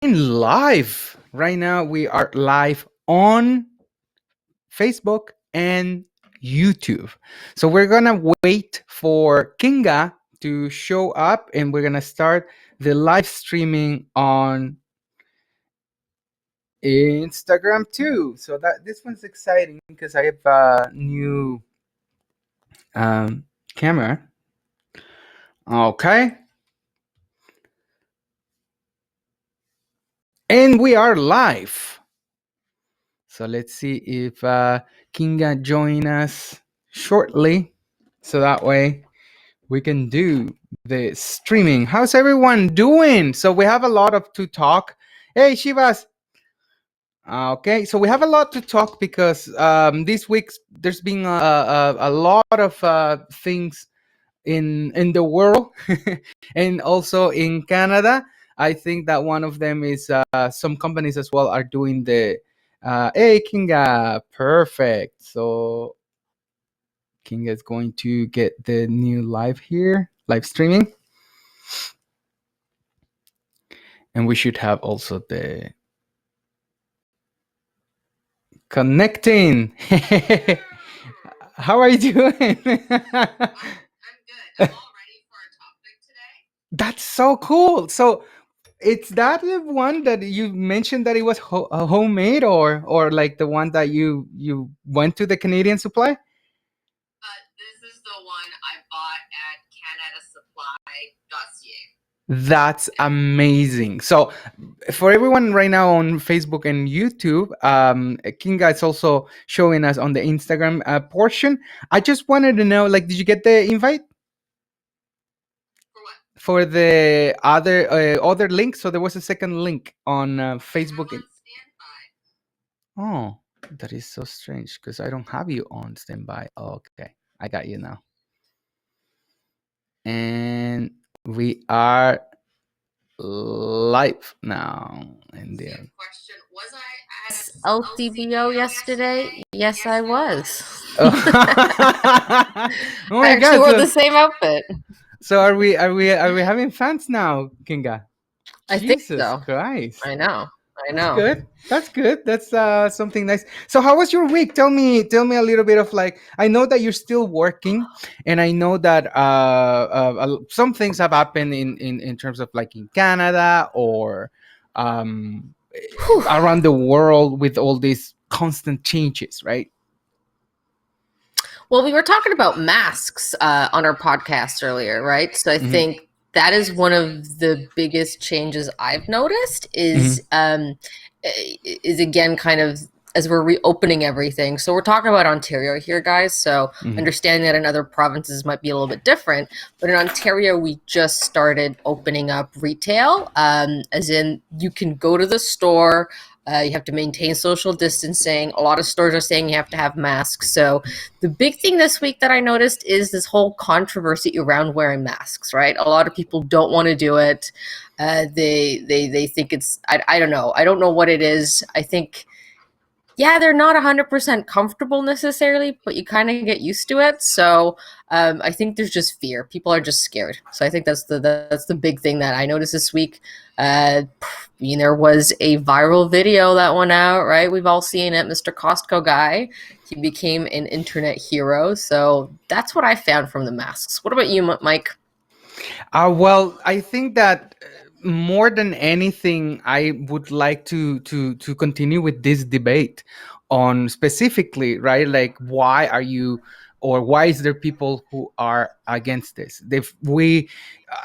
live right now. We are live on Facebook and YouTube. So we're gonna wait for Kinga to show up, and we're gonna start the live streaming on Instagram too. So that this one's exciting because I have a new um, camera. Okay, and we are live. So let's see if Kinga join us shortly, so that way we can do the streaming. How's everyone doing? So we have a lot of to talk. Hey, Shivas. Okay, so we have a lot to talk because this week there's been a lot of things in the world and also in Canada. I think that one of them is some companies as well are doing the hey Kinga, perfect. So Kinga is going to get the new live here, live streaming, and we should have also the connecting. How are you doing? I'm good. I'm all ready for our topic today. That's so cool. So it's that the one that you mentioned that it was homemade, or like the one that you went to the Canadian Supply? This is the one I bought at CanadaSupply.ca. That's amazing. So for everyone right now on Facebook and YouTube, Kinga is also showing us on the Instagram portion. I just wanted to know, like, did you get the invite? For the other link? So there was a second link on Facebook. Oh, that is so strange because I don't have you on standby. Oh, okay, I got you now. And we are live now. And the question was, I at LCBO yesterday? Yes, I was. Oh, oh my I actually God! wore the same outfit. So are we having fans now, Kinga? I think Jesus so. Christ! I know. That's good. That's good. That's something nice. So how was your week? Tell me a little bit of, like, I know that you're still working, and I know that some things have happened in terms of, like, in Canada or around the world with all these constant changes, right? Well, we were talking about masks on our podcast earlier, right? So I think that is one of the biggest changes I've noticed is again kind of as we're reopening everything. So we're talking about Ontario here, guys. So understanding that in other provinces might be a little bit different, but in Ontario we just started opening up retail, as in you can go to the store. You have to maintain social distancing. A lot of stores are saying you have to have masks. So the big thing this week that I noticed is this whole controversy around wearing masks, right? A lot of people don't want to do it. They think it's, I don't know. I don't know what it is. I think, yeah, they're not 100% comfortable necessarily, but you kind of get used to it. So I think there's just fear. People are just scared. So I think that's the big thing that I noticed this week. There was a viral video that went out, right? We've all seen it. Mr. Costco guy, he became an internet hero. So that's what I found from the masks. What about you, Mike? Well, I think that more than anything, I would like to continue with this debate on specifically, right? Like, why are you, or why is there people who are against this?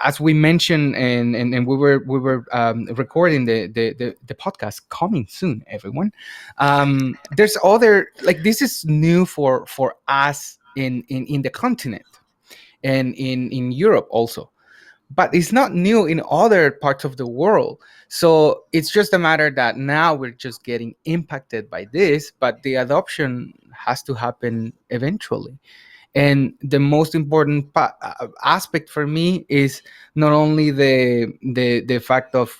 As we mentioned, and we were recording the podcast coming soon, everyone. There's other, like, this is new for us in the continent and in Europe also, but it's not new in other parts of the world. So it's just a matter that now we're just getting impacted by this, but the adoption has to happen eventually. And the most important aspect for me is not only the fact of,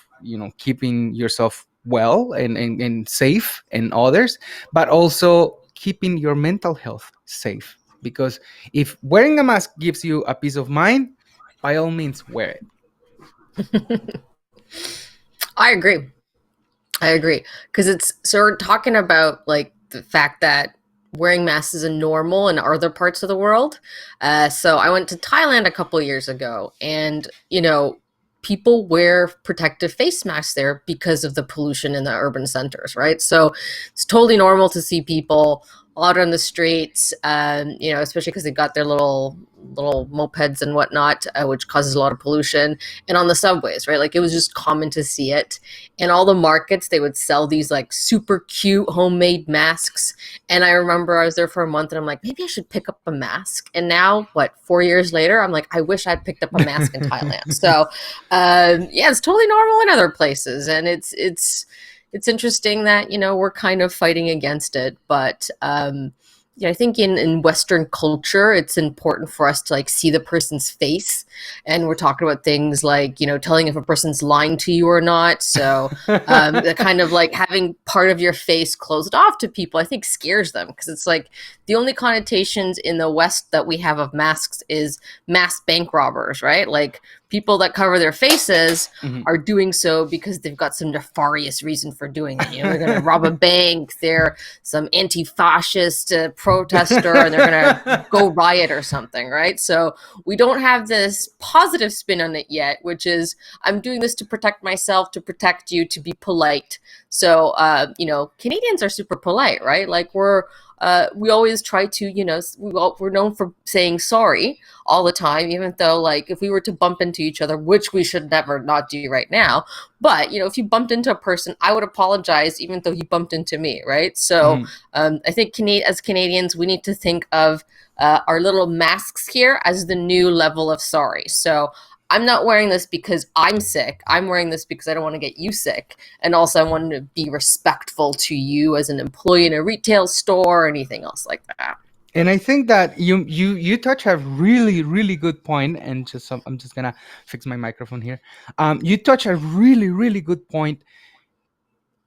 keeping yourself well and safe and others, but also keeping your mental health safe. Because if wearing a mask gives you a peace of mind, by all means wear it. I agree. I agree because it's so we're talking about like the fact that wearing masks is a normal in other parts of the world. So I went to Thailand a couple years ago, and people wear protective face masks there because of the pollution in the urban centers, right? So it's totally normal to see people out on the streets, especially because they've got their little mopeds and whatnot, which causes a lot of pollution, and on the subways, right? Like it was just common to see it in all the markets. They would sell these like super cute homemade masks, and I remember I was there for a month and I'm like, maybe I should pick up a mask. And now what, 4 years later, I'm like, I wish I'd picked up a mask in Thailand. So yeah, it's totally normal in other places, and it's interesting that we're kind of fighting against it. But yeah, I think in Western culture, it's important for us to like see the person's face, and we're talking about things like telling if a person's lying to you or not. So the kind of like having part of your face closed off to people, I think scares them, because it's like the only connotations in the West that we have of masks is mass bank robbers, right? Like people that cover their faces Mhm. are doing so because they've got some nefarious reason for doing it. They're going to rob a bank, they're some anti-fascist protester, and they're going to go riot or something, right? So we don't have this positive spin on it yet, which is I'm doing this to protect myself, to protect you, to be polite. So Canadians are super polite, right? Like we always try to, we're known for saying sorry all the time, even though, like, if we were to bump into each other, which we should never not do right now, but, if you bumped into a person, I would apologize, even though he bumped into me, right? So Mhm. I think as Canadians, we need to think of our little masks here as the new level of sorry. So I'm not wearing this because I'm sick. I'm wearing this because I don't want to get you sick. And also, I want to be respectful to you as an employee in a retail store or anything else like that. And I think that you touch a really really good point, and I'm just gonna fix my microphone here. You touch a really really good point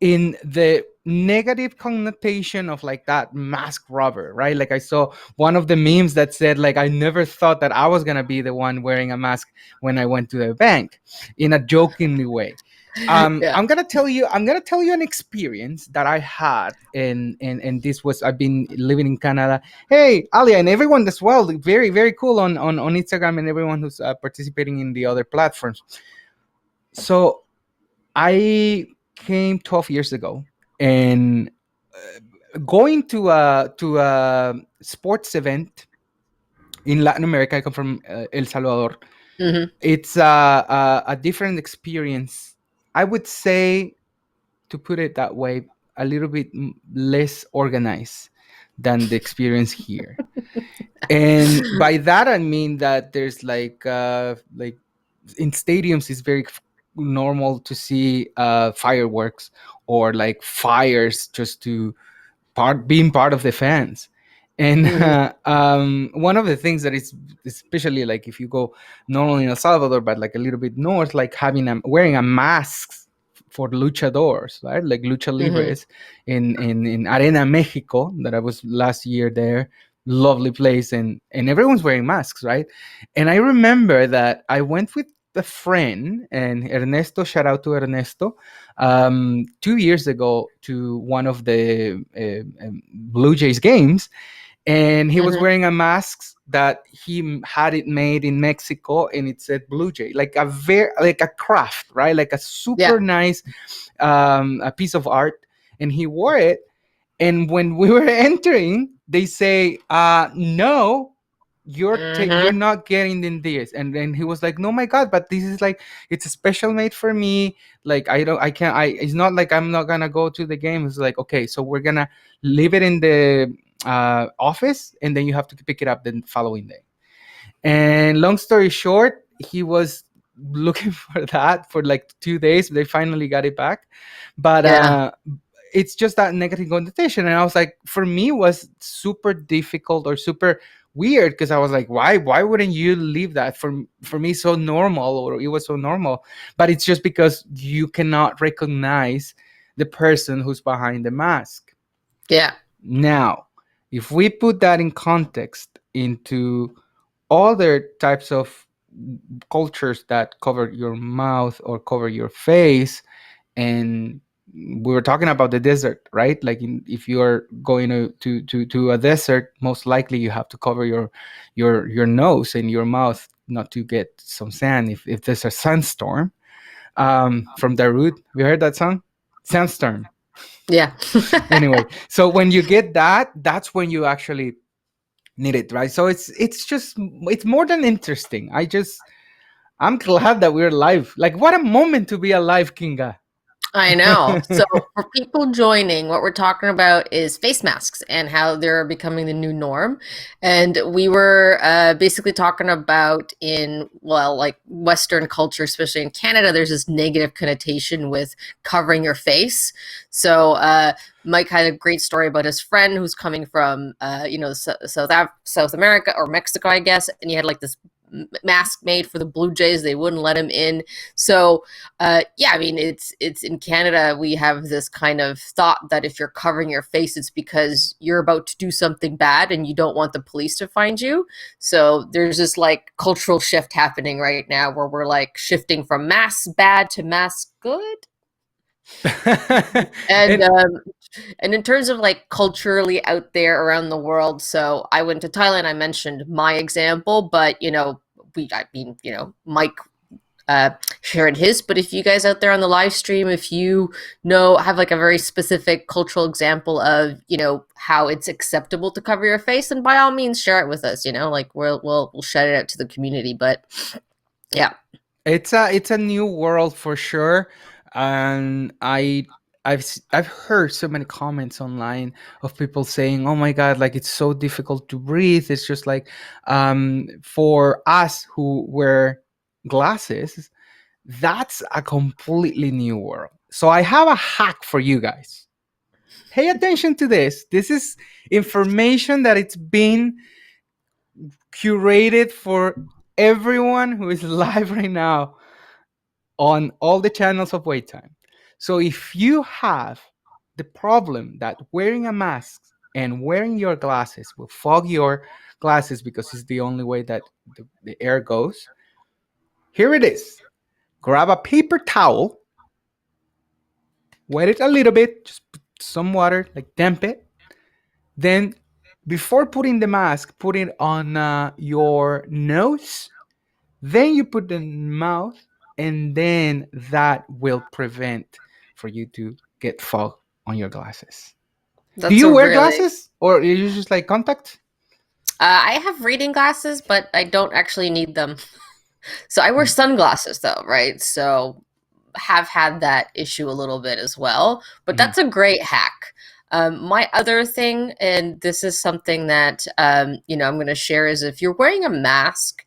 in the negative connotation of like that mask robber, right? Like I saw one of the memes that said like I never thought that I was gonna be the one wearing a mask when I went to the bank, in a jokingly way. Yeah. I'm gonna tell you an experience that I had, and this was, I've been living in Canada. Hey, Alia, and everyone as well, very very cool on Instagram, and everyone who's participating in the other platforms. So I came 12 years ago, and going to a sports event in Latin America. I come from El Salvador. Hmm. It's a different experience. I would say, to put it that way, a little bit less organized than the experience here. And by that I mean that there's like in stadiums it's very normal to see fireworks, or like fires, just to being part of the fans. And Hmm. one of the things that is, especially like if you go not only in El Salvador but like a little bit north, like wearing a mask for luchadors, right? Like lucha Hmm. libres in Arena Mexico, that I was last year there. Lovely place, and everyone's wearing masks, right? And I remember that I went with a friend, and Ernesto, shout out to Ernesto, 2 years ago, to one of the Blue Jays games, and he was Hmm. wearing a mask that he had it made in Mexico, and it said Blue Jay, like a very like a craft, right? Like a Yeah. super nice a piece of art, and he wore it. And when we were entering, they say, no, you're Hmm. not getting in this. And then he was like, no, my God, but this is like, it's a special made for me. Like I can't, it's not like I'm not gonna go to the game. It's like, okay, so we're gonna leave it in the office, and then you have to pick it up the following day. And long story short, he was looking for that for like 2 days. They finally got it back. But Yeah. it's just that negative connotation. And I was like, for me, it was super difficult or super weird, because I was like, why wouldn't you leave that? For me, so normal, or it was so normal. But it's just because you cannot recognize the person who's behind the mask. Yeah. Now, if we put that in context into other types of cultures that cover your mouth or cover your face, and we were talking about the desert, right? Like if you are going to a desert, most likely you have to cover your nose and your mouth not to get some sand if there's a sandstorm. From Darude, have you heard that song? Sandstorm. Yeah. Anyway, so when you get that, that's when you actually need it, right? So it's just it's more than interesting. I'm glad that we're alive. Like, what a moment to be alive, Kinga. I know. So, for people joining, what we're talking about is face masks and how they're becoming the new norm. And we were basically talking about in, well, like Western culture, especially in Canada, there's this negative connotation with covering your face. So, Mike had a great story about his friend who's coming from, South America or Mexico, I guess, and he had like this mask made for the Blue Jays. They wouldn't let him in. So, yeah, I mean, it's in Canada. We have this kind of thought that if you're covering your face, it's because you're about to do something bad and you don't want the police to find you. So there's this like cultural shift happening right now where we're like shifting from mask bad to mask good. And And um, and in terms of like culturally out there around the world, so I went to Thailand. I mentioned my example, but Mike uh, shared his. But if you guys out there on the live stream, if you know, have like a very specific cultural example of, how it's acceptable to cover your face, then by all means share it with us. Like we'll shout it out to the community. But yeah. it's a new world for sure. And I've heard so many comments online of people saying, "Oh my God, like it's so difficult to breathe." It's just like, for us who wear glasses, that's a completely new world. So I have a hack for you guys. Pay attention to this. This is information that it's been curated for everyone who is live right now on all the channels of wait time. So if you have the problem that wearing a mask and wearing your glasses will fog your glasses because it's the only way that the air goes, here it is. Grab a paper towel, wet it a little bit, just put some water, like damp it. Then, before putting the mask, put it on your nose. Then you put the mouth, and then that will prevent for you to get fog on your glasses. Do That's you a wear really glasses or are you just like contact? I have reading glasses, but I don't actually need them. So I wear Mm, sunglasses though, right? So have had that issue a little bit as well, but mhm. that's a great hack. My other thing, and this is something that I'm going to share, is if you're wearing a mask,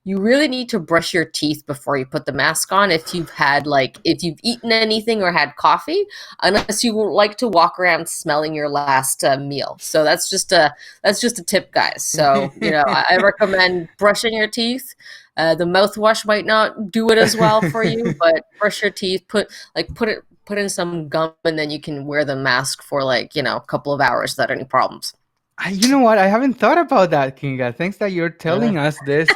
you really need to brush your teeth before you put the mask on. If you've eaten anything or had coffee, unless you like to walk around smelling your last meal. So that's just a tip, guys. So I recommend brushing your teeth. The mouthwash might not do it as well for you, but brush your teeth. Put in some gum, and then you can wear the mask for a couple of hours without any problems. You know what? I haven't thought about that, Kinga. Thanks that you're Uh, telling us this,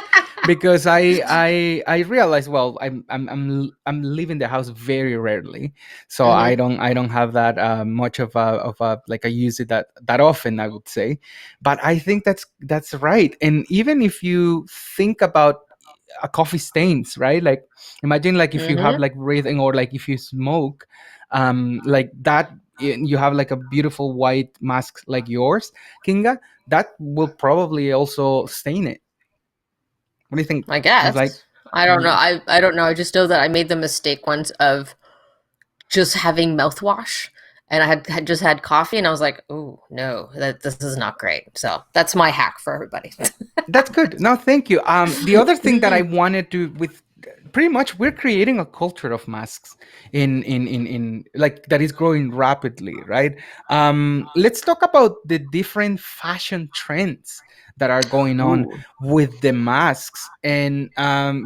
because I realize, well, I'm leaving the house very rarely, so I mhm. don't have that much of a like I use it that often, I would say. But I think that's right. And even if you think about a coffee stains, right? Like, imagine like if you have Mhm. like breathing, or like if you smoke, like that, you have like a beautiful white mask like yours, Kinga, that will probably also stain it. What do you think? I It's like, guess. I don't know. y- I don't know. I just know that I made the mistake once of just having mouthwash, and I had just had coffee, and I was like, "Oh no, that this is not great." So that's my hack for everybody. that's good. No, thank you. The other thing that I wanted to with pretty much we're creating a culture of masks in like that is growing rapidly, right? Let's talk about the different fashion trends that are going on Ooh. with the masks. And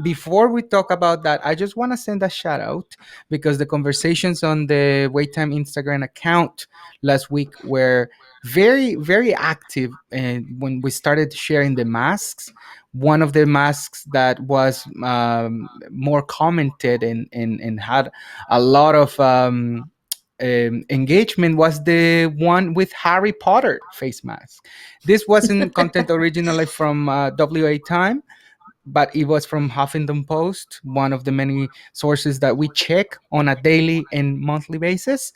before we talk about that, I just want to send a shout out because the conversations on the wait time Instagram account last week were very very active. And when we started sharing the masks, one of the masks that was more commented and had a lot of engagement was the one with Harry Potter face mask. This wasn't content originally from w8time, but it was from Huffington Post, one of the many sources that we check on a daily and monthly basis.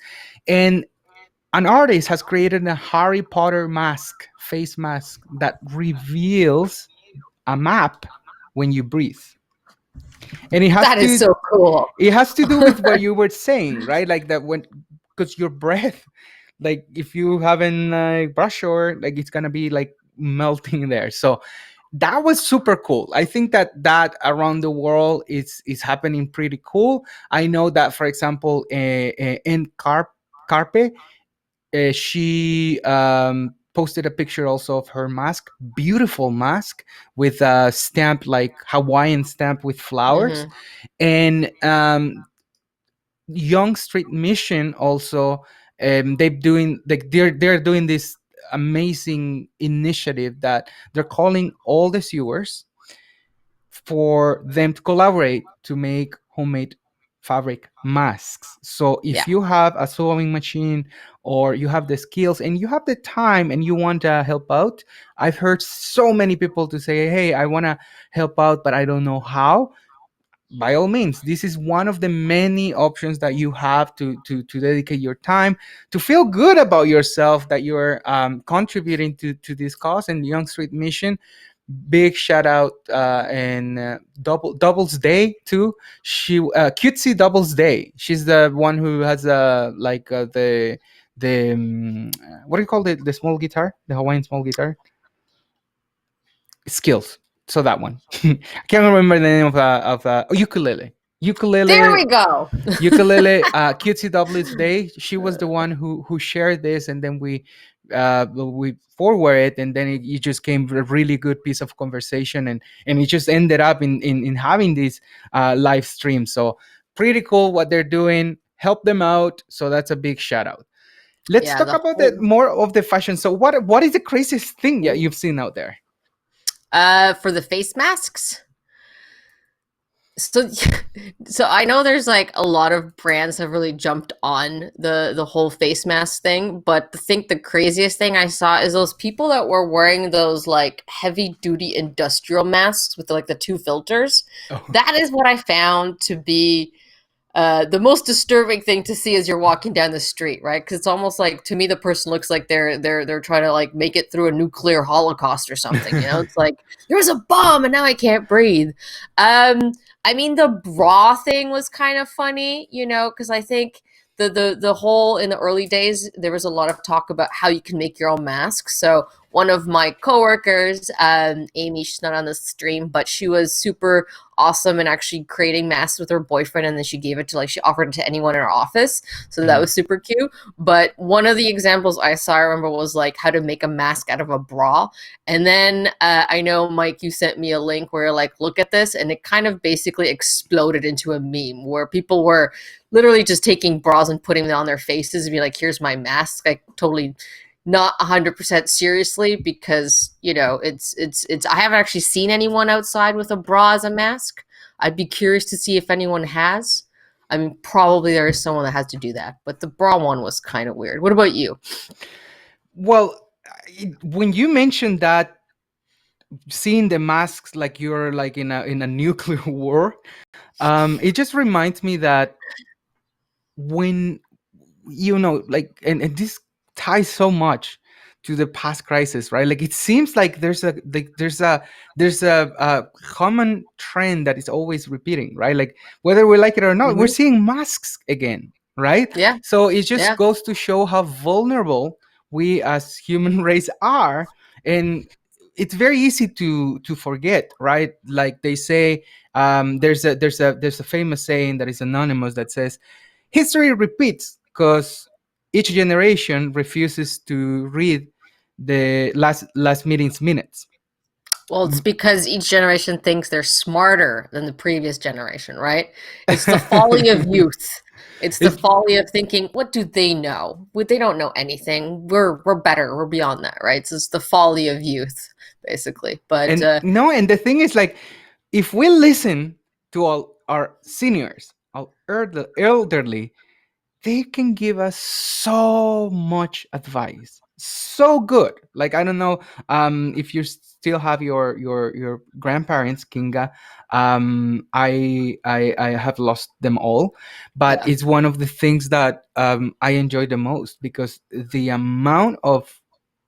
And an artist has created a Harry Potter mask, face mask, that reveals a map when you breathe. And That is so cool. it has to do with what you were saying, right? Like that when, because your breath, like if you haven't brushed, or like it's gonna be like melting there. So that was super cool. I think that around the world is happening pretty cool. I know that, for example, in Carpe, she posted a picture also of her mask, beautiful mask with a stamp, like Hawaiian stamp with flowers. Hmm. And Young Street Mission also, they're doing this amazing initiative that they're calling all the sewers for them to collaborate to make homemade fabric masks. So if Yeah. you have a sewing machine, or you have the skills and you have the time and you want to help out, I've heard so many people to say, hey, I want to help out but I don't know how. By all means, this is one of the many options that you have to dedicate your time, to feel good about yourself that you're contributing to this cause. And Young Street Mission, big shout out. And Doubles Day too. She Cutesy Doubles Day, she's the one who has the what do you call it, the small guitar, the Hawaiian small guitar skills. So that one, I can't remember the name of ukulele. There Ukulele, we go. Cutesy Doubles Day. She was the one who shared this, and then we forward it, and then it just came a really good piece of conversation, and it just ended up in having this live stream. So pretty cool what they're doing. Help them out. So that's a big shout out. Let's Yeah, talk the about the whole more of the fashion. So what is the craziest thing that you've seen out there? for the face masks. So so I know there's like a lot of brands have really jumped on the whole face mask thing, but I think the craziest thing I saw is those people that were wearing those like heavy duty industrial masks with like the two filters. Oh. That is what I found to be the most disturbing thing to see as you're walking down the street, right? Because it's almost like, to me, the person looks like they're trying to like make it through a nuclear holocaust or something. You know, it's like there was a bomb and now I can't breathe. I mean, the bra thing was kind of funny, you know, because I think the whole, in the early days there was a lot of talk about how you can make your own masks. So one of my coworkers, Amy, she's not on the stream, but she was super awesome and actually creating masks with her boyfriend, and then she gave it to, like, she offered it to anyone in her office, so that Mhm. was super cute. But one of the examples I saw, I remember, was like how to make a mask out of a bra. And then I know, Mike, you sent me a link where you're like, look at this, and it kind of basically exploded into a meme where people were literally just taking bras and putting them on their faces and be like, here's my mask. Like, totally not 100% seriously, because you know it's I haven't actually seen anyone outside with a bra as a mask. I'd be curious to see if anyone has. I mean, probably there is someone that has to do that, but the bra one was kind of weird. What about you? Well, when you mentioned that, seeing the masks like you're like in a nuclear war, it just reminds me that when, like, and this ties so much to the past crisis, right? Like it seems like there's a common trend that is always repeating, right? Like whether we like it or not, we're Hmm. seeing masks again, right? Yeah, So it just yeah. goes to show how vulnerable we as human race are. And it's very easy to forget, right? Like they say, there's a famous saying that is anonymous that says, history repeats because each generation refuses to read the last meeting's minutes. Well, it's because each generation thinks they're smarter than the previous generation, right? It's the folly of youth. It's the It's- folly of thinking, what do they know? Well, they don't know anything. We're better. We're beyond that, right? So it's the folly of youth, basically. But and no, and the thing is, like, if we listen to all our seniors, our elderly, they can give us so much advice, so good. Like, I don't know, if you still have your grandparents, Kinga. I have lost them all, but Yeah. it's one of the things that I enjoy the most, because the amount of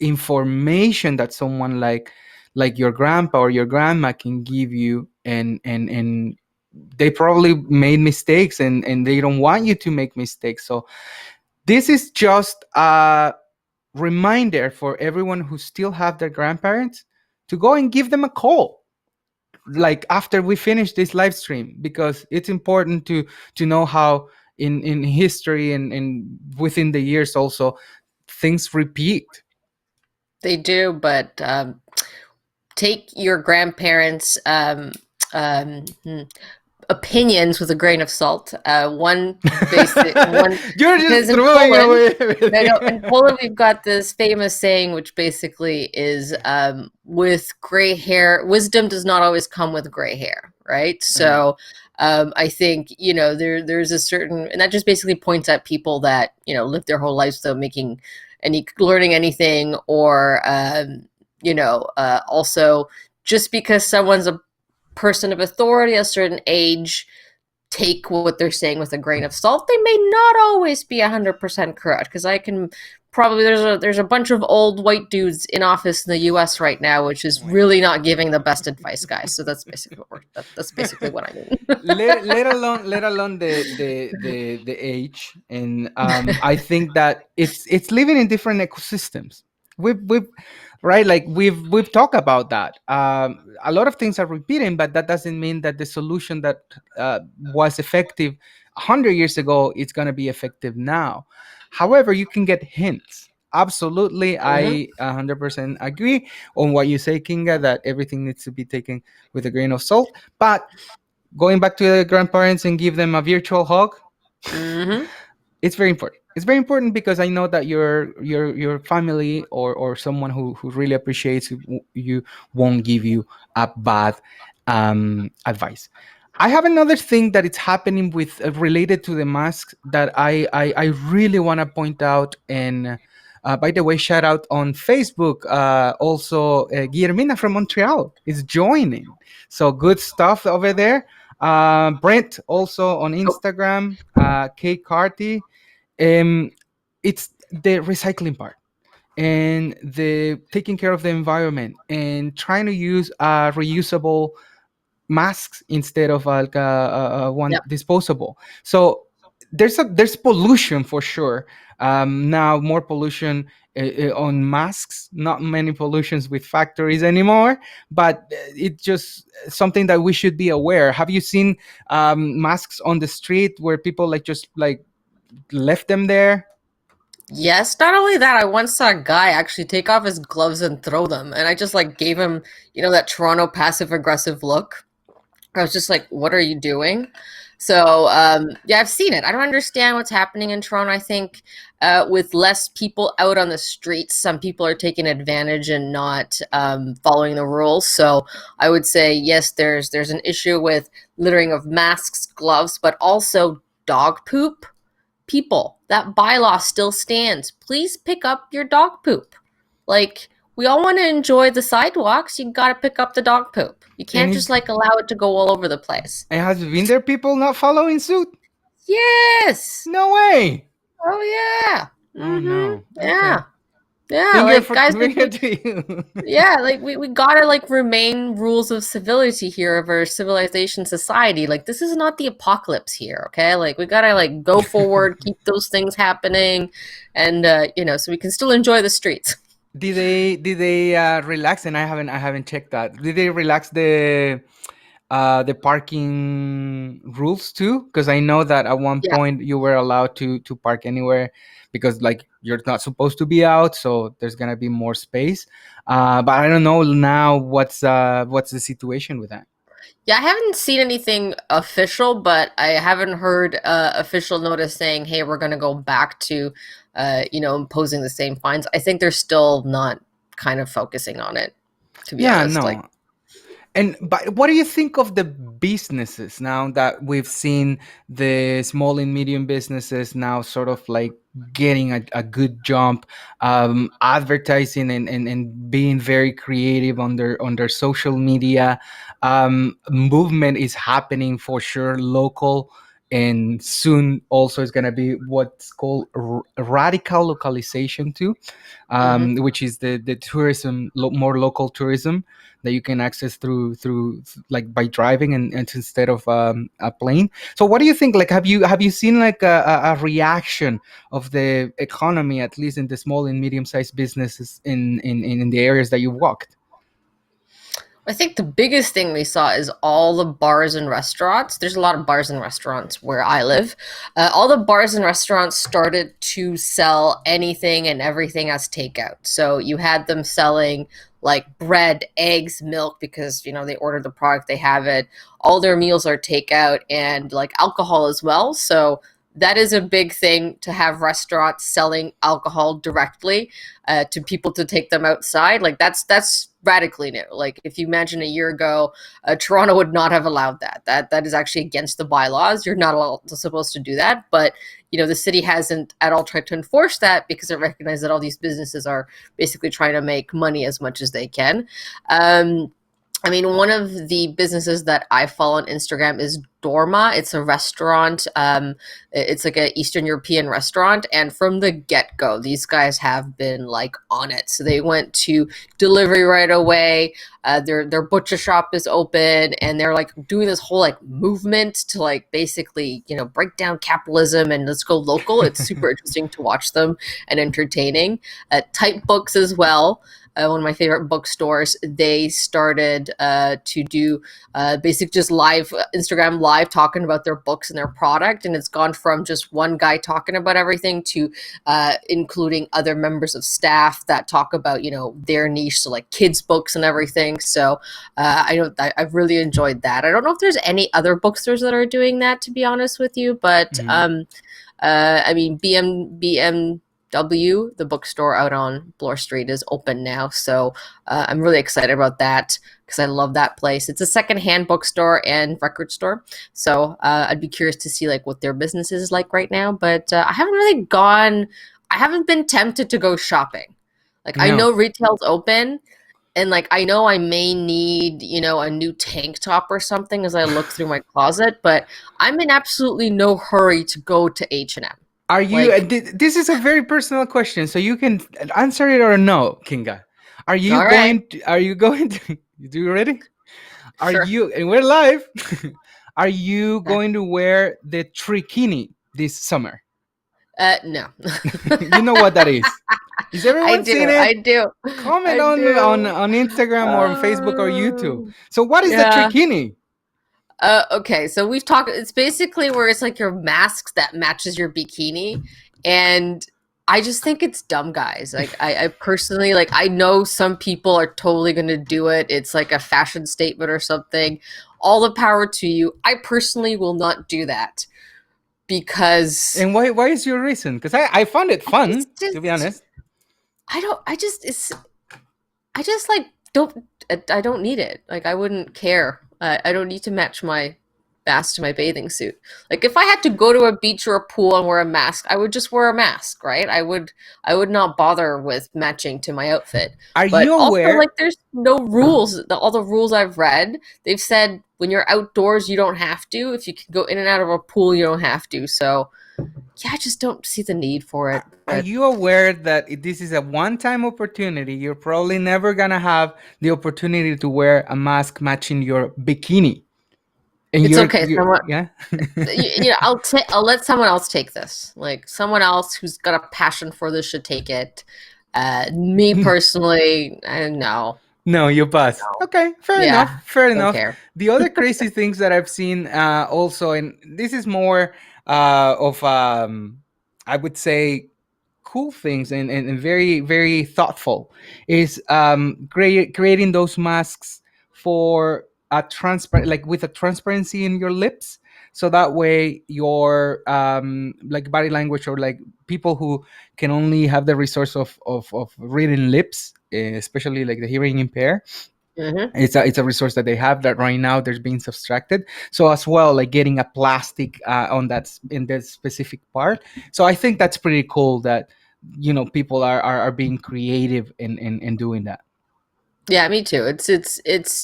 information that someone like your grandpa or your grandma can give you, and they probably made mistakes, and they don't want you to make mistakes. So this is just a reminder for everyone who still have their grandparents to go and give them a call, like after we finish this live stream, because it's important to know how in history and within the years also things repeat. They do, but take your grandparents' hmm, opinions with a grain of salt. One basic one, You're because just in throwing Poland, away no, no, everything. in Poland we've got this famous saying, which basically is, with gray hair, wisdom does not always come with gray hair, right? Right. So. I think there's a certain, and that just basically points at people that live their whole lives without making learning anything, or also just because someone's a person of authority, a certain age, take what they're saying with a grain of salt. They may not always be 100% correct, because I can probably there's a bunch of old white dudes in office in the US right now, which is really not giving the best advice, guys. So that's basically that's basically what I mean. Let alone the age, and I think that it's living in different ecosystems. We've right, like we've talked about that. A lot of things are repeating, but that doesn't mean that the solution that was effective 100 years ago is going to be effective now. However, you can get hints. Absolutely, Hmm. I 100% agree on what you say, Kinga, that everything needs to be taken with a grain of salt. But going back to the grandparents and give them a virtual hug, Hmm. it's very important. It's very important because I know that your family or someone who really appreciates you won't give you a bad advice. I have another thing that it's happening with related to the masks that I really want to point out. And by the way, shout out on Facebook. Also, Guillermina from Montreal is joining. So good stuff over there. Brent also on Oh, Instagram. Kate Carty. um, it's the recycling part and the taking care of the environment and trying to use reusable masks instead of like one yeah. disposable. So there's pollution for sure. Now more pollution on masks, not many pollutions with factories anymore, but it's just something that we should be aware. Have you seen masks on the street where people like just like left them there? Yes, not only that, I once saw a guy actually take off his gloves and throw them, and I just like gave him, that Toronto passive aggressive look. I was just like, "What are you doing?" So, yeah, I've seen it. I don't understand what's happening in Toronto. I think with less people out on the streets, some people are taking advantage and not following the rules. So, I would say yes, there's an issue with littering of masks, gloves, but also dog poop. People, that bylaw still stands. Please pick up your dog poop. Like, we all want to enjoy the sidewalks. You got to pick up the dog poop. You And can't just is like allow it to go all over the place. and has been there people not following suit? Yes. No way. Oh yeah. Oh Mhm. no. Yeah. Okay. Yeah, Finger like for guys, like finger to you. yeah, like we gotta like remain rules of civility here of our civilization society. Like this is not the apocalypse here, okay? Like we gotta like go forward, keep those things happening, and so we can still enjoy the streets. Did they relax? And I haven't checked that. Did they relax the parking rules too? Because I know that at one Yeah. point you were allowed to park anywhere because like you're not supposed to be out, so there's gonna be more space. But I don't know now what's the situation with that. Yeah, I haven't seen anything official, but I haven't heard official notice saying, "Hey, we're going to go back to, imposing the same fines." I think they're still not kind of focusing on it, to be Yeah, honest. Like, no. And but what do you think of the businesses now that we've seen the small and medium businesses now sort of like getting a good jump, advertising and being very creative on their social media. Movement is happening for sure, local, and soon also is going to be what's called radical localization too, Hmm. which is the tourism, more local tourism that you can access through like by driving and instead of a plane. So what do you think? Like, have you seen like a reaction of the economy, at least in the small and medium sized businesses in the areas that you walked? I think the biggest thing we saw is all the bars and restaurants. There's a lot of bars and restaurants where I live. All the bars and restaurants started to sell anything and everything as takeout. So you had them selling like bread, eggs, milk because they order the product, they have it. All their meals are takeout and like alcohol as well. So that is a big thing to have restaurants selling alcohol directly to people to take them outside. Like that's radically new. Like if you imagine a year ago, Toronto would not have allowed that. That is actually against the bylaws. You're not supposed to do that. But the city hasn't at all tried to enforce that because it recognizes that all these businesses are basically trying to make money as much as they can. I mean, one of the businesses that I follow on Instagram is Dorma. It's a restaurant. It's like an Eastern European restaurant, and from the get go, these guys have been like on it. So they went to delivery right away. Their butcher shop is open, and they're like doing this whole like movement to like basically break down capitalism and let's go local. It's super interesting to watch them and entertaining. Type books as well. One of my favorite bookstores, they started to do basic just live Instagram live talking about their books and their product, and it's gone from just one guy talking about everything to including other members of staff that talk about their niche, so like kids books and everything. So I've really enjoyed that. I don't know if there's any other bookstores that are doing that, to be honest with you, but Mhm. I mean, BMW, the bookstore out on Bloor Street, is open now. So I'm really excited about that because I love that place. It's a secondhand bookstore and record store. So I'd be curious to see like what their business is like right now. But I haven't really gone. I haven't been tempted to go shopping. Like I No. know retail's open, and like I know I may need a new tank top or something as I look through my closet, but I'm in absolutely no hurry to go to H&M. Are you? Like, This is a very personal question, so you can answer it or no, Kinga. all right, Are you going to? Do you ready? Are sure. you? And we're live. Are you Okay. going to wear the trikini this summer? No. You know what that is. Is I everyone do. seen it? I do. Comment I do. on Instagram or on Facebook or YouTube. So what is the Yeah. trikini? Okay, so we've talked. It's basically where it's like your mask that matches your bikini, and I just think it's dumb, guys. Like I personally like. I know some people are totally going to do it. It's like a fashion statement or something. All the power to you. I personally will not do that because And why is your reason? Because I found it it's fun, to be just honest. I don't. I just like don't. I don't need it. Like I wouldn't care. I don't need to match my mask to my bathing suit. Like if I had to go to a beach or a pool and wear a mask, I would just wear a mask, right? I would not bother with matching to my outfit. Are But you also aware? like there's no rules. All the rules I've read, they've said when you're outdoors you don't have to. If you can go in and out of a pool, you don't have to. So yeah, I just don't see the need for it. Are But you aware that this is a one-time opportunity? You're probably never gonna have the opportunity to wear a mask matching your bikini. And it's okay. you're Someone yeah. I'll let someone else take this. Like someone else who's got a passion for this should take it. Me personally, no, No, you pass. no. Okay, fair enough. Yeah, Fair don't enough. care. The other crazy things that I've seen also, and this is more of I would say cool things and very very thoughtful, is creating those masks for a transparent, like with a transparency in your lips, so that way your like body language, or like people who can only have the resource of reading lips, especially like the hearing impaired, Hmm. It's a resource that they have that right now there's being subtracted. So as well, like getting a plastic on in that specific part. So I think that's pretty cool that people are being creative in doing that. Yeah, me too. It's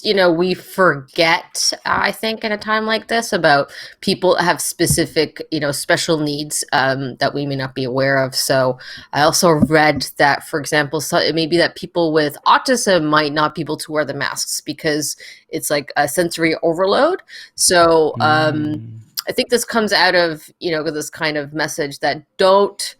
we forget, I think, in a time like this about people that have specific, special needs that we may not be aware of. So I also read that, for example, so it may be that people with autism might not be able to wear the masks because it's like a sensory overload. So Mm. I think this comes out of, this kind of message that don't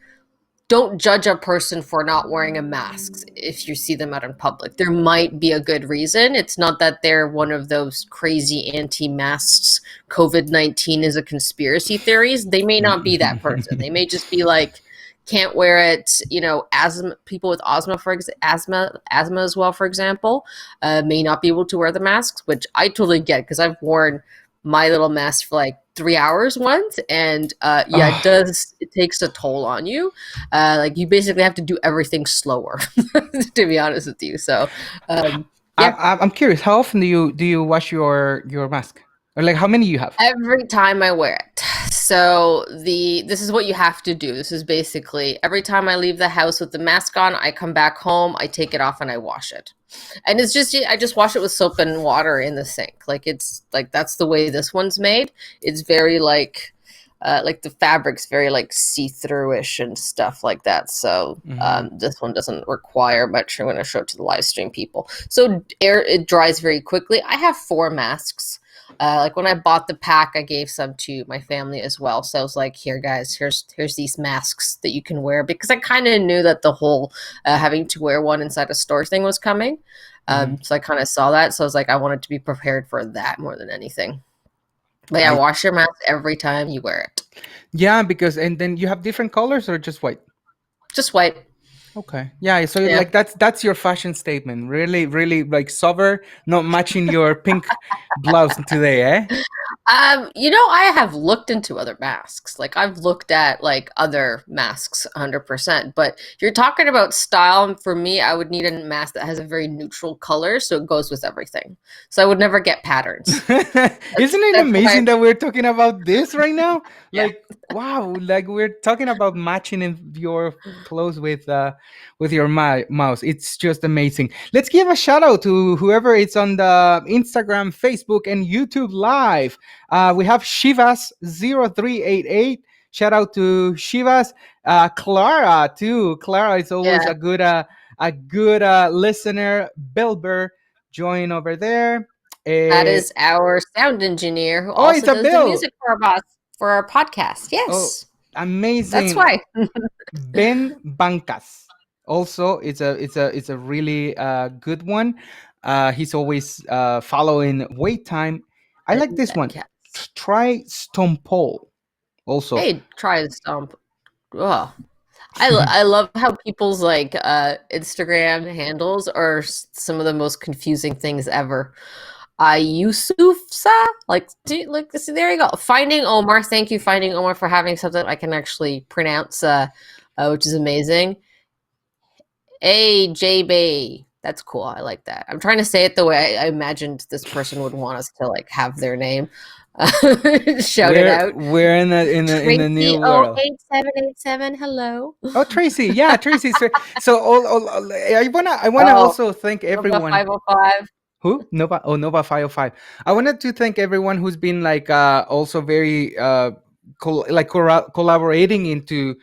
judge a person for not wearing a mask if you see them out in public. There might be a good reason. It's not that they're one of those crazy anti-masks, COVID-19 is a conspiracy theories. They may not be that person. They may just be like, can't wear it. Asthma people with asthma, asthma as well, for example, may not be able to wear the masks, which I totally get because I've worn my little mask for like 3 hours once, and yeah, it Ah, does. It takes a toll on you. Like you basically have to do everything slower, to be honest with you. So, yeah, I'm curious. How often do you wash your mask, or like how many you have? every time I wear it. So this is what you have to do. This is basically every time I leave the house with the mask on, I come back home, I take it off and I wash it. And it's just I just wash it with soap and water in the sink. Like it's like that's the way this one's made. It's very like the fabric's very like see-through-ish and stuff like that. So Hmm. this one doesn't require much. I'm going to show it to the live stream people. So it dries very quickly. I have 4 masks. Like when I bought the pack, I gave some to my family as well. So I was like, "Here, guys, here's these masks that you can wear," because I kind of knew that the whole having to wear one inside a store thing was coming. Hmm. So I kind of saw that. So I was like, I wanted to be prepared for that more than anything. But yeah, I wash your mask every time you wear it. Yeah, because and then you have different colors or just white. Just white. Okay. Yeah. So Yeah. like that's your fashion statement. Really, really like sober, not matching your pink blouse today, eh? I have looked into other masks. Like I've looked at like other masks 100%, but you're talking about style, and for me, I would need a mask that has a very neutral color so it goes with everything. So I would never get patterns. Isn't it That's why amazing that we're talking about this right now? yeah. Like, wow, like we're talking about matching in your clothes with your mouse. It's just amazing. Let's give a shout out to whoever is on the Instagram, Facebook, and YouTube live. We have Shivas0388. Shout out to Shivas. Clara too. Clara is always Yeah. a good listener. Bilber join over there. That Uh, is our sound engineer who oh, also it's a does the Bill. music for our podcast. Oh, Yes. That's amazing. why. Ben Bancas. Also, it's a really good one. He's always following wait time. I like this one. Try Stompole. Also, Hey, try to stomp. Ugh. I love how people's like Instagram handles are some of the most confusing things ever. Yusufsa, like, see, there you go. Finding Omar, thank you, Finding Omar, for having something I can actually pronounce, which is amazing. AJB, that's cool. I like that. I'm trying to say it the way I imagined this person would want us to like have their name. Shout it we're out. we're in a new Tracy O world. 8787. Hello. Oh, Tracy. Yeah, Tracy. So I wanna Oh, also thank Nova everyone. 505. Who? Nova? Oh, Nova 505. I wanted to thank everyone who's been like also very collaborating into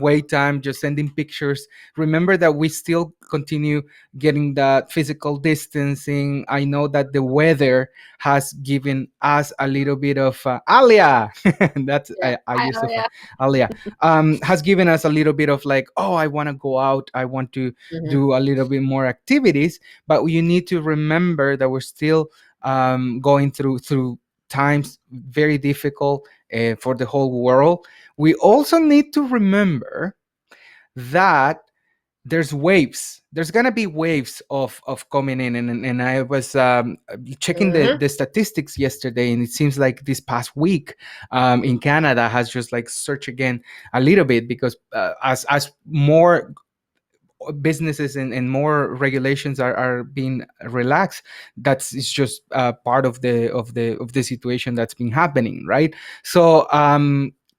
wait time, just sending pictures. Remember that we still continue getting that physical distancing. I know that the weather has given us a little bit of Alia. That's Yeah. I Hi, used to Alia. Alia has given us a little bit of like, oh, I want to go out. I want to Mhm. do a little bit more activities, but you need to remember that we're still going through times very difficult for the whole world. We also need to remember that there's gonna be waves of coming in, and I was checking Mhm. the statistics yesterday, and it seems like this past week in Canada has just like surged again a little bit because as more businesses and more regulations are being relaxed, that's it's just part of the situation that's been happening, right? So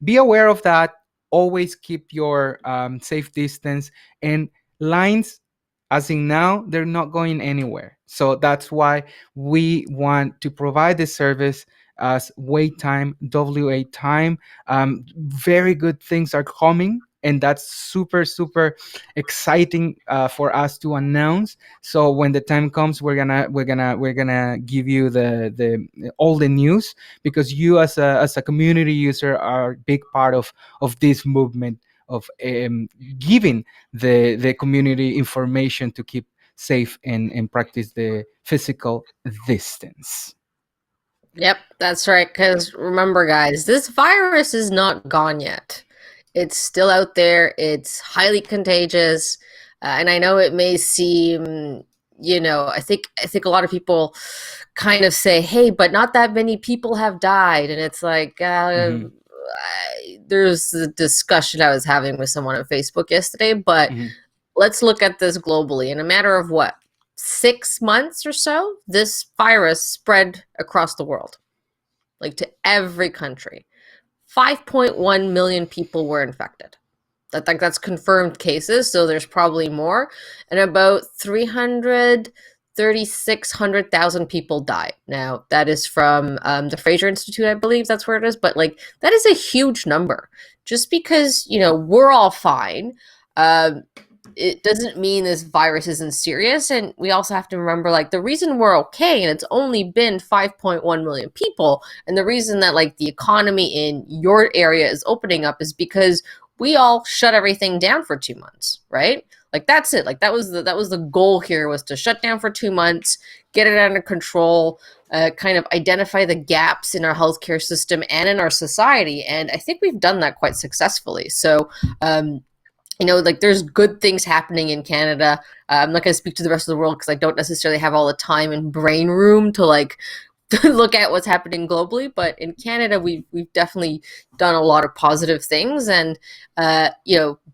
be aware of that. Always keep your safe distance, and lines as in now, they're not going anywhere. So that's why we want to provide this service as wait time, w8 time. Very good things are coming, and that's super super exciting for us to announce. So when the time comes, we're gonna give you the all the news, because you as a community user are a big part of this movement of giving the community information to keep safe and practice the physical distance. Yep, that's right. Because remember, guys, this virus is not gone yet. It's still out there. It's highly contagious, and I know it may seem, I think a lot of people kind of say, "Hey, but not that many people have died," and it's like, Hmm. there's a discussion I was having with someone on Facebook yesterday, but Hmm. let's look at this globally. In a matter of what, 6 months or so, this virus spread across the world, like to every country. 5.1 million people were infected. That's confirmed cases, so there's probably more. And about 336,000 people died. Now, that is from the Fraser Institute, I believe that's where it is. But, like, that is a huge number. Just because, we're all fine, um, it doesn't mean this virus isn't serious. And we also have to remember, like, the reason we're okay and it's only been 5.1 million people, and the reason that, like, the economy in your area is opening up is because we all shut everything down for 2 months, right? Like, that's it. Like, that was the goal here, was to shut down for 2 months, get it under control, kind of identify the gaps in our healthcare system and in our society. And I think we've done that quite successfully. So, like, there's good things happening in Canada. I'm not going to speak to the rest of the world because I don't necessarily have all the time and brain room to, like, to look at what's happening globally. But in Canada, we've definitely done a lot of positive things, and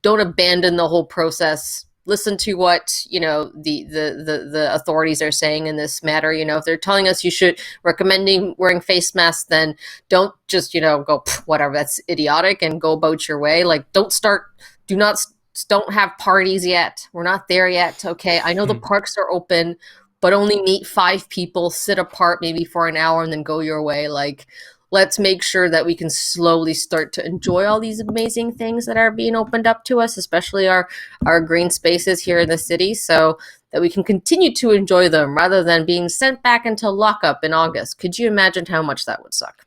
don't abandon the whole process. Listen to what the authorities are saying in this matter. If they're telling us you should recommending wearing face masks, then don't just go whatever, that's idiotic, and go about your way. Like, do not don't have parties yet. We're not there yet. Okay, I know the parks are open, but only meet 5 people, sit apart maybe for an hour, and then go your way. Like, let's make sure that we can slowly start to enjoy all these amazing things that are being opened up to us, especially our green spaces here in the city, so that we can continue to enjoy them rather than being sent back into lockup in August. Could you imagine how much that would suck?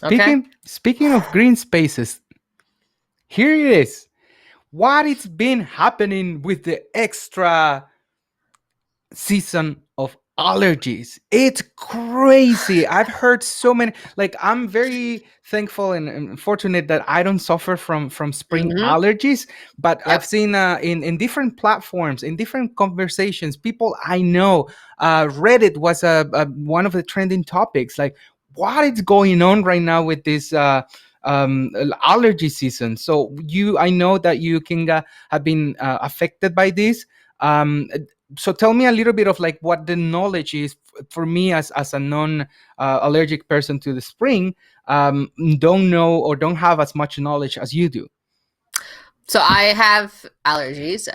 Okay. Speaking of green spaces, here it is. What it's been happening with the extra season of allergies? It's crazy. I've heard so many. Like, I'm very thankful and fortunate that I don't suffer from spring Mm-hmm. allergies, but I've Yep. seen in different platforms, in different conversations, people I know, Reddit was one of the trending topics. Like, what is going on right now with this allergy season? So I know that you, Kinga, have been affected by this. So tell me a little bit of, like, what the knowledge is for me as a non allergic person to the spring. Don't know or don't have as much knowledge as you do. So I have allergies,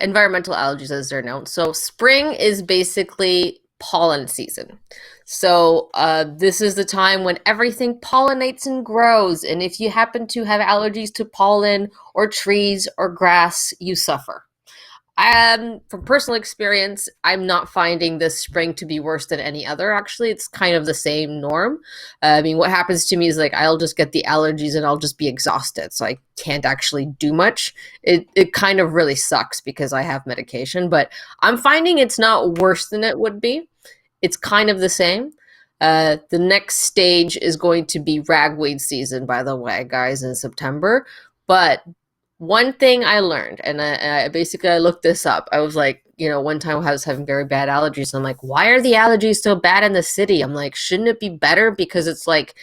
environmental allergies as they're known. So spring is basically pollen season. So this is the time when everything pollinates and grows. And if you happen to have allergies to pollen or trees or grass, you suffer. From personal experience, I'm not finding this spring to be worse than any other. Actually, it's kind of the same norm. I mean, what happens to me is, like, I'll just get the allergies and I'll just be exhausted, so I can't actually do much. It kind of really sucks because I have medication, but I'm finding it's not worse than it would be. It's kind of the same. The next stage is going to be ragweed season, by the way, guys, in September. But one thing I learned, and I looked this up. I was like, one time I was having very bad allergies. And I'm like, why are the allergies so bad in the city? I'm like, shouldn't it be better? Because it's like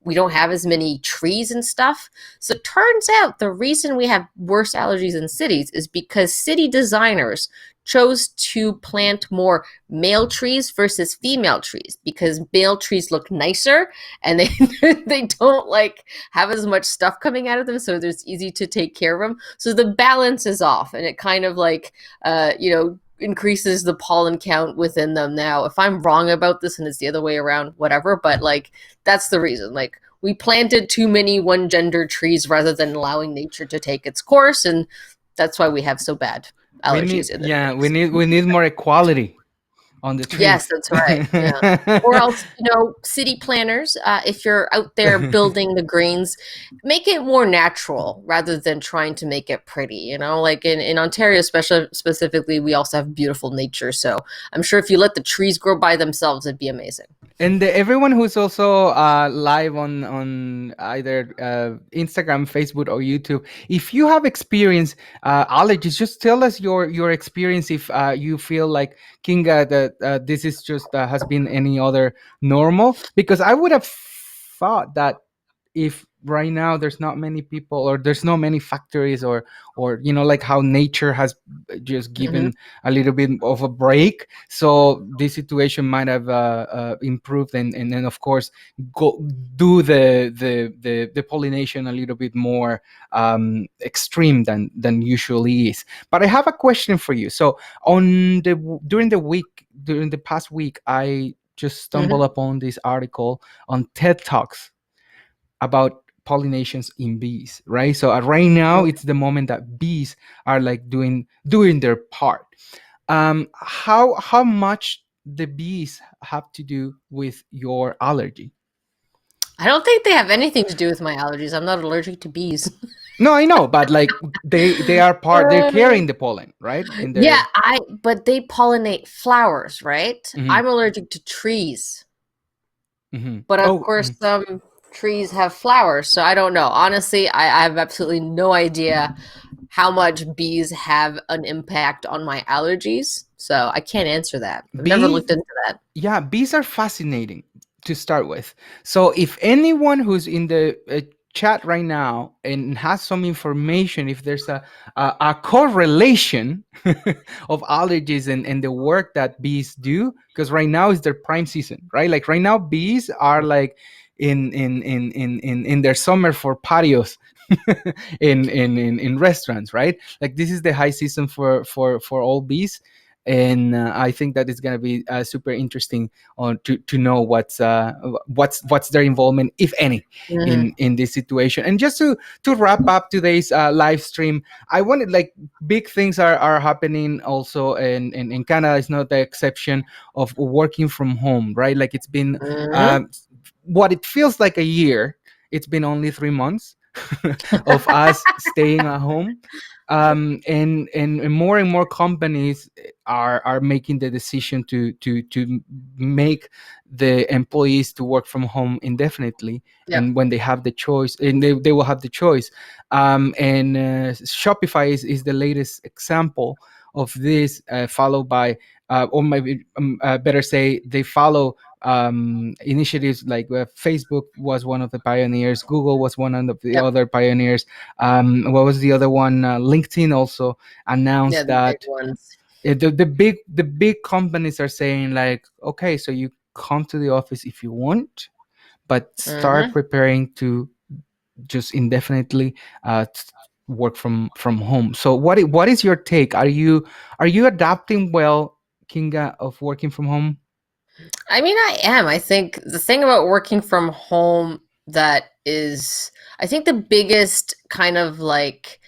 we don't have as many trees and stuff. So it turns out the reason we have worse allergies in cities is because city designers chose to plant more male trees versus female trees because male trees look nicer and they they don't like have as much stuff coming out of them, so it's easy to take care of them. So the balance is off, and it kind of like increases the pollen count within them. Now, if I'm wrong about this and it's the other way around, whatever, but like that's the reason. Like we planted too many one gender trees rather than allowing nature to take its course, and that's why we have so bad We need, allergies in the yeah, cities. we need more equality on the Yes, trees. that's right. Yeah. Or else, city planners, if you're out there building the greens, make it more natural rather than trying to make it pretty. Like in Ontario, especially specifically, we also have beautiful nature. So I'm sure if you let the trees grow by themselves, it'd be amazing. And everyone who's also live on either Instagram, Facebook, or YouTube, if you have experience allergies, just tell us your experience. If you feel like Kinga that this is just has been any other normal, because I would have thought that if right now there's not many people or there's not many factories or like how nature has just Hmm. given a little bit of a break, so this situation might have improved, and then of course go do the pollination a little bit more extreme than usually is. But I have a question for you. So on the during the past week, I just stumbled Hmm. upon this article on TED Talks about pollinations in bees, right? So right now it's the moment that bees are like doing their part. How much the bees have to do with your allergy? I don't think they have anything to do with my allergies. I'm not allergic to bees. No, I know, but like they are part. They're carrying the pollen, right? In Yeah, their. but they pollinate flowers, right? Mhm, I'm allergic to trees. mhm. But of Oh, course, some trees have flowers, so I don't know. Honestly, I have absolutely no idea how much bees have an impact on my allergies, so I can't answer that. I've never bees. looked into that. Yeah, bees are fascinating to start with. So if anyone who's in the chat right now and has some information, if there's a correlation of allergies and the work that bees do, because right now is their prime season, right? Like right now bees are like in their summer for patios in restaurants, right? Like this is the high season for all bees. And I think that it's going to be super interesting on to know what's their involvement, if any, Hmm. in this situation. And just to wrap up today's live stream, I wanted like big things are happening also in Canada. Is not the exception of working from home, right? Like it's been Hmm. um, what it feels like a year. It's been only 3 months of us staying at home, and more and more companies are making the decision to make the employees to work from home indefinitely, Yep. and when they have the choice, and they will have the choice. And Shopify is the latest example of this, followed by or maybe better say they follow initiatives like Facebook was one of the pioneers, Google was one of the Yep. other pioneers. What was the other one? LinkedIn also Yeah, announced the big that ones. the big companies are saying like, okay, so you come to the office if you want, but start Hmm. preparing to just indefinitely work from home. So what is your take? Are you adapting well, Kinga, of working from home? I mean, I am. I think the thing about working from home that is, I think the biggest kind of like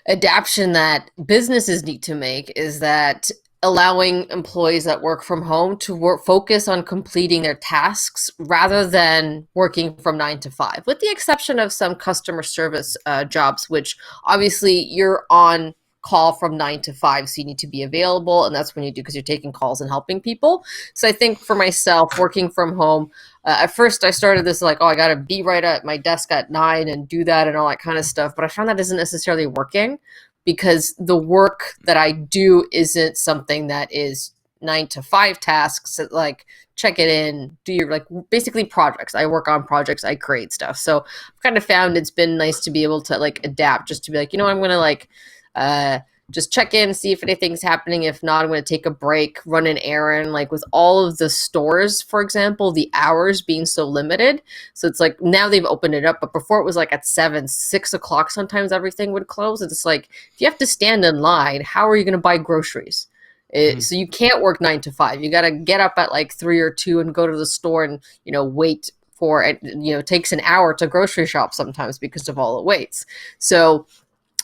adaptation that businesses need to make is that allowing employees that work from home to focus on completing their tasks rather than working from 9 to 5, with the exception of some customer service jobs, which obviously you're on call from 9 to 5, so you need to be available, and that's when you do because you're taking calls and helping people. So I think for myself, working from home, at first I started this like, oh, I got to be right at my desk at 9 and do that and all that kind of stuff, but I found that isn't necessarily working because the work that I do isn't something that is 9 to 5 tasks that like check it in, do your like basically projects. I work on projects, I create stuff. So I've kind of found it's been nice to be able to like adapt, just to be like, I'm gonna like uh just check in, see if anything's happening. If not, I'm going to take a break, run an errand. Like with all of the stores, for example, the hours being so limited. So it's like now they've opened it up, but before it was like at 7, 6 o'clock, sometimes everything would close. It's like, if you have to stand in line, how are you going to buy groceries? Mhm. So you can't work 9 to 5. You got to get up at like 3 or 2 and go to the store and, wait for it. It takes an hour to grocery shop sometimes because of all the waits. So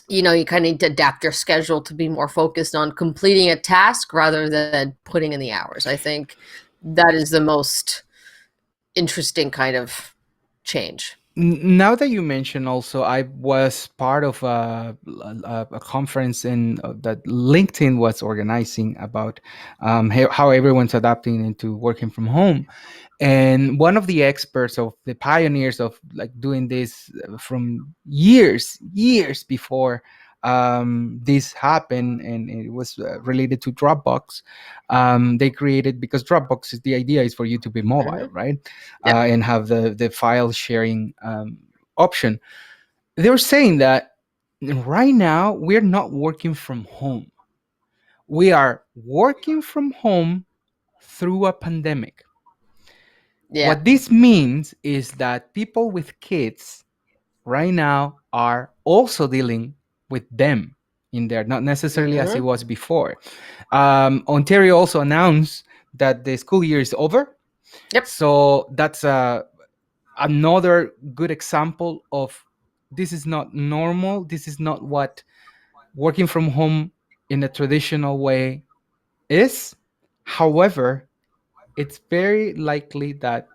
you kind of need to adapt your schedule to be more focused on completing a task rather than putting in the hours. I think that is the most interesting kind of change. Now that you mention, also, I was part of a conference that LinkedIn was organizing about how everyone's adapting into working from home. And one of the experts, of the pioneers of like doing this from years before this happened, and it was related to Dropbox. They created, because Dropbox is, the idea is for you to be mobile, Mm-hmm. right? Yep. And have the file sharing option. They were saying that right now we're not working from home, we are working from home through a pandemic. Yeah. What this means is that people with kids right now are also dealing with them in there, not necessarily as it Mm-hmm. was before. Ontario also announced that the school year is over. Yep. So that's another good example of, this is not normal. This is not what working from home in a traditional way is. However, it's very likely that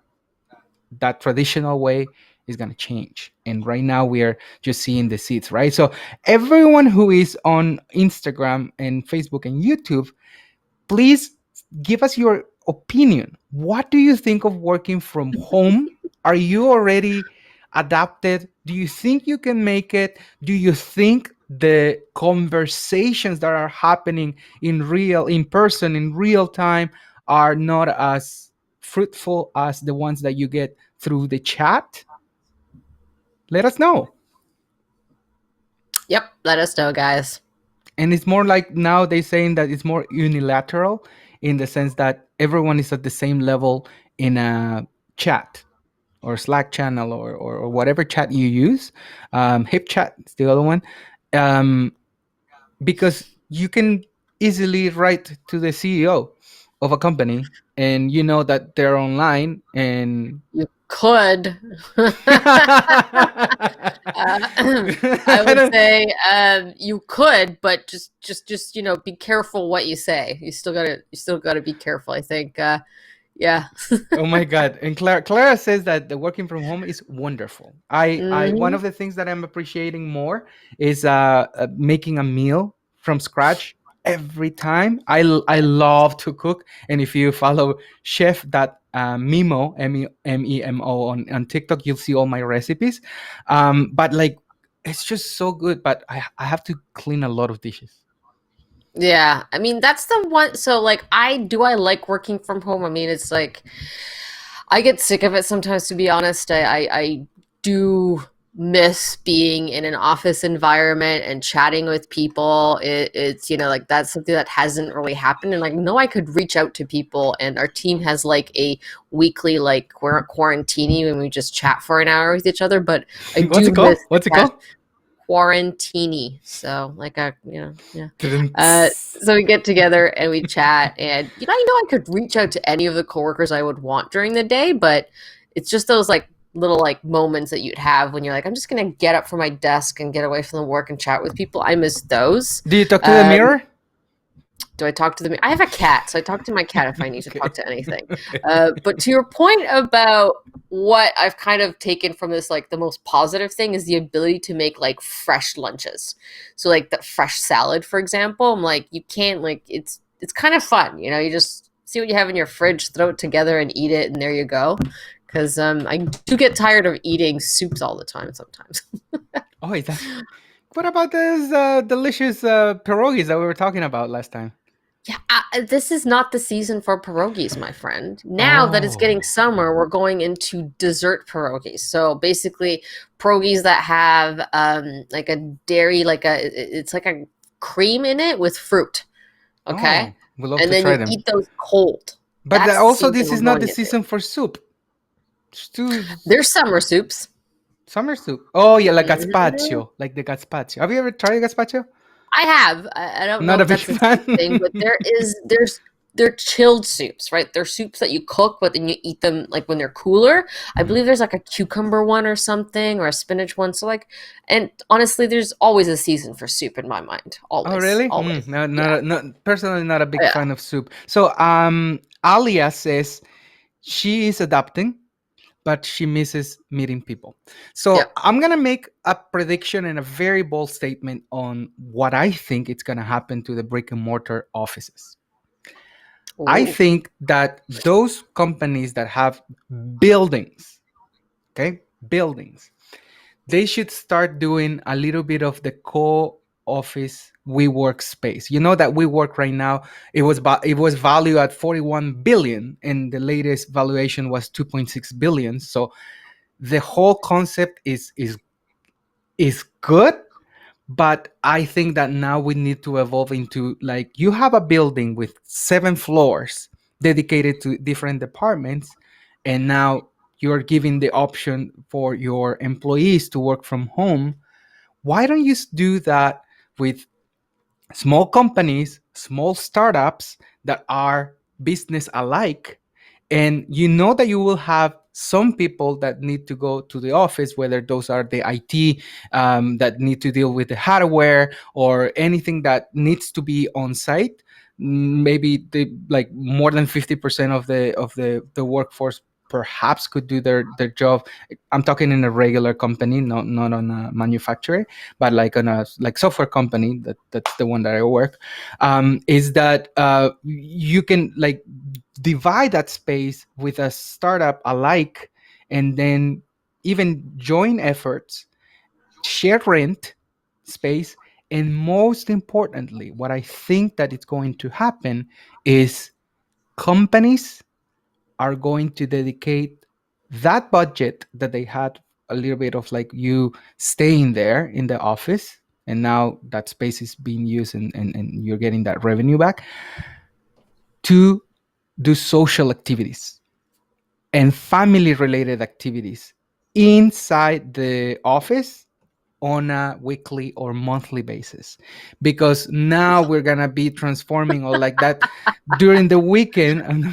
that traditional way is going to change, and right now we are just seeing the seeds, right? So everyone who is on Instagram and Facebook and YouTube, please give us your opinion. What do you think of working from home? Are you already adapted? Do you think you can make it? Do you think the conversations that are happening in person, in real time, are not as fruitful as the ones that you get through the chat? Let us know. Yep. Let us know, guys. And it's more like, now they saying that it's more unilateral, in the sense that everyone is at the same level in a chat or Slack channel, or whatever chat you use. Hip chat is the other one. um, because you can easily write to the CEO of a company, and you know that they're online, and You could. I would I say you could, but just be careful what you say. You still gotta be careful. I think. Yeah. Oh my God. And Clara says that the working from home is wonderful. One Hmm. of the things that I'm appreciating more is making a meal from scratch every time. I love to cook. And if you follow chef that Memo, Memo on TikTok, you'll see all my recipes. But like, it's just so good. But I have to clean a lot of dishes. Yeah, I mean that's the one. So like, I like working from home. I mean, it's like I get sick of it sometimes. To be honest, I do miss being in an office environment and chatting with people. It's like that's something that hasn't really happened. And like, no, I could reach out to people, and our team has like a weekly like quarantini when we just chat for an hour with each other. But I What's do it miss called? the What's it chat called? quarantini. So like yeah. Uh, Tudum-ts. so we get together and we chat, and I know I could reach out to any of the coworkers I would want during the day, but it's just those like little like moments that you'd have when you're like, I'm just gonna get up from my desk and get away from the work and chat with people. I miss those. Do you talk to the Um, mirror? do I talk to them? I have a cat, so I talk to my cat if I need to talk Okay. to anything. Okay. But to your point about what I've kind of taken from this, like the most positive thing is the ability to make like fresh lunches. So like the fresh salad, for example, I'm like, you can't like it's kind of fun, you just see what you have in your fridge, throw it together and eat it, and there you go. Because I do get tired of eating soups all the time sometimes. Oh, is that? What about those delicious pierogies that we were talking about last time? Yeah, this is not the season for pierogies, my friend. Now that it's getting Oh, summer, we're going into dessert pierogies. So basically, pierogies that have like a dairy, it's like a cream in it with fruit. Okay, oh, we love and to then try you them. eat those cold. But That's the also, season this we're is not the going into. season for soup. Stew, There's summer soups. summer soup. Oh yeah, like Mhm. gazpacho, like the gazpacho. Have you ever tried gazpacho? I have. I don't know Not a if big that's the same thing, but fan. they're chilled soups, right? They're soups that you cook, but then you eat them like when they're cooler. I Mhm. believe there's like a cucumber one or something, or a spinach one. So like, and honestly, there's always a season for soup in my mind. Oh Always, really? always. No, Yeah, not personally not a big yeah, fan of soup. So Alia says she is adapting, but she misses meeting people. yeah. So I'm gonna make a prediction and a very bold statement on what I think it's gonna happen to the brick and mortar offices. I Ooh, think that those companies that have buildings, okay, buildings, they should start doing a little bit of the co-office WeWork space. You know that WeWork right now it was valued at 41 billion, and the latest valuation was 2.6 billion. So the whole concept is good, but I think that now we need to evolve into, like, you have a building with 7 floors dedicated to different departments, and now you're giving the option for your employees to work from home. Why don't you do that with small companies, small startups that are business alike? And you know that you will have some people that need to go to the office, whether those are the IT that need to deal with the hardware or anything that needs to be on site. Maybe the like more than 50% of the workforce perhaps could do their job. I'm talking in a regular company, not on a manufacturer, but like on a like software company, that's the one that I work. Is that you can like divide that space with a startup alike, and then even join efforts, share rent space, and most importantly, what I think that it's going to happen is companies are going to dedicate that budget that they had, a little bit of like you staying there in the office, and now that space is being used, and you're getting that revenue back, to do social activities and family related activities inside the office on a weekly or monthly basis, because now we're gonna be transforming all like that during the weekend.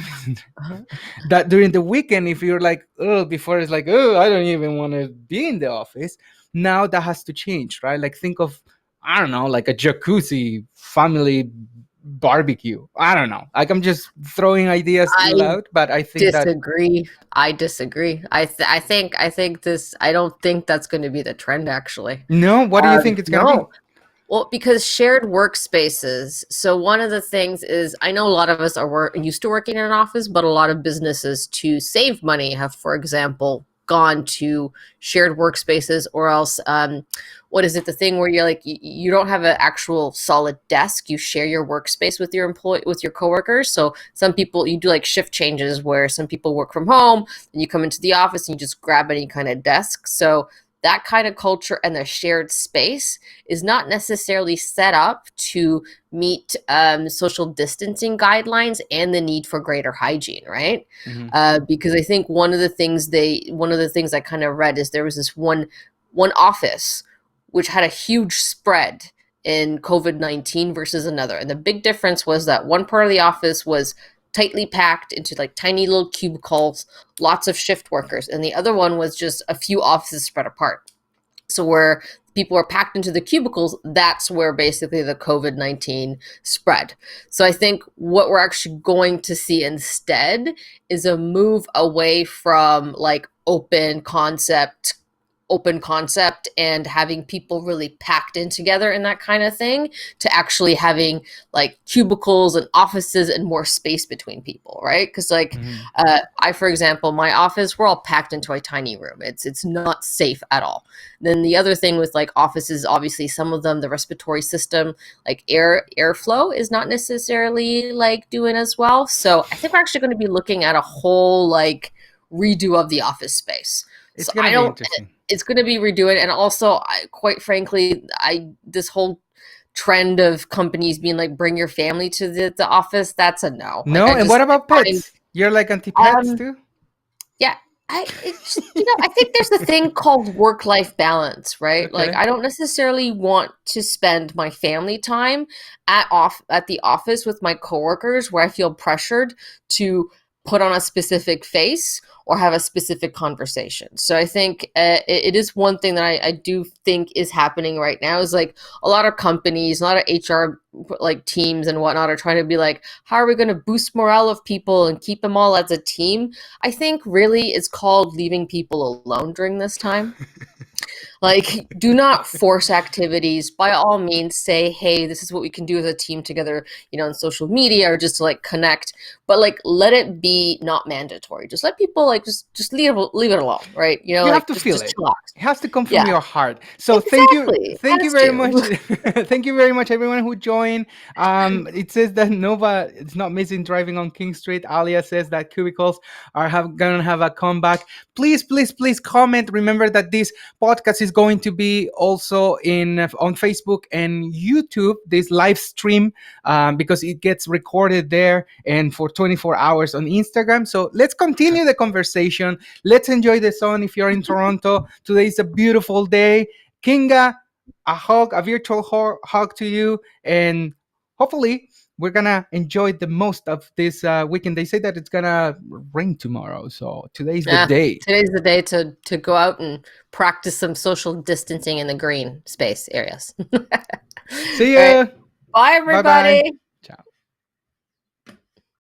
That during the weekend, if you're like, oh, before it's like, oh, I don't even want to be in the office, now that has to change, right? Like, think of, I don't know, like a jacuzzi family barbecue. I don't know, like, I'm just throwing ideas I out, but I think that, disagree. I disagree. I think this. I don't think that's going to be the trend. Actually, no, what do you think it's gonna be? no. Well, because shared workspaces. So one of the things is I know a lot of us are used to working in an office, but a lot of businesses to save money have, for example, gone to shared workspaces or else what is it the thing where you're like you don't have an actual solid desk, you share your workspace with your employee with your coworkers. So some people you do like shift changes where some people work from home and you come into the office and you just grab any kind of desk. So that kind of culture and the shared space is not necessarily set up to meet social distancing guidelines and the need for greater hygiene, right? Hmm. Because I think one of the things I kind of read is there was this one office which had a huge spread in COVID-19 versus another, and the big difference was that one part of the office was tightly packed into like tiny little cubicles, lots of shift workers, and the other one was just a few offices spread apart. So where people are packed into the cubicles, that's where basically the COVID-19 spread. So I think what we're actually going to see instead is a move away from like open concept open concept and having people really packed in together and that kind of thing, to actually having like cubicles and offices and more space between people, right? Because like Mhm. I, for example, my office, we're all packed into a tiny room. It's not safe at all. Then the other thing with like offices, obviously some of them, the respiratory system, like airflow is not necessarily like doing as well. So I think we're actually going to be looking at a whole like redo of the office space. So It's gonna I be don't, interesting. it's going to be redoing. And also, quite frankly, this whole trend of companies being like, bring your family to the office, that's a no. Like, No, and what about find, pets? You're like anti-pets um, too? yeah, it's, I think there's a thing called work-life balance, right? Like, Okay. I don't necessarily want to spend my family time at the office with my coworkers where I feel pressured to put on a specific face or have a specific conversation. So I think it is one thing that I do think is happening right now is like a lot of companies, a lot of HR like teams and whatnot are trying to be like, how are we going to boost morale of people and keep them all as a team? I think really it's called leaving people alone during this time. Like, do not force activities. By all means, say, hey, this is what we can do as a team together, on social media or just to like connect. But like, let it be not mandatory. Just let people like just leave it alone, right? You have Like to feel just it. chillax. It has to come from Yeah, your heart. So exactly. It thank you has very much, to. thank you very much, everyone who joined. It says that Nova is not missing driving on King Street. Alia says that cubicles are gonna have a comeback. Please, please, please comment. Remember that this podcast is going to be also in on Facebook and YouTube. This live stream because it gets recorded there and for 24 hours on Instagram. So let's continue the conversation. Let's enjoy the sun if you're in Toronto. Today is a beautiful day. Kinga, a hug, a virtual hug to you. And hopefully, we're going to enjoy the most of this weekend. They say that it's going to rain tomorrow. So today's the Yeah, day. today's the day to go out and practice some social distancing in the green space areas. All See right. you. Bye, Bye bye. everybody.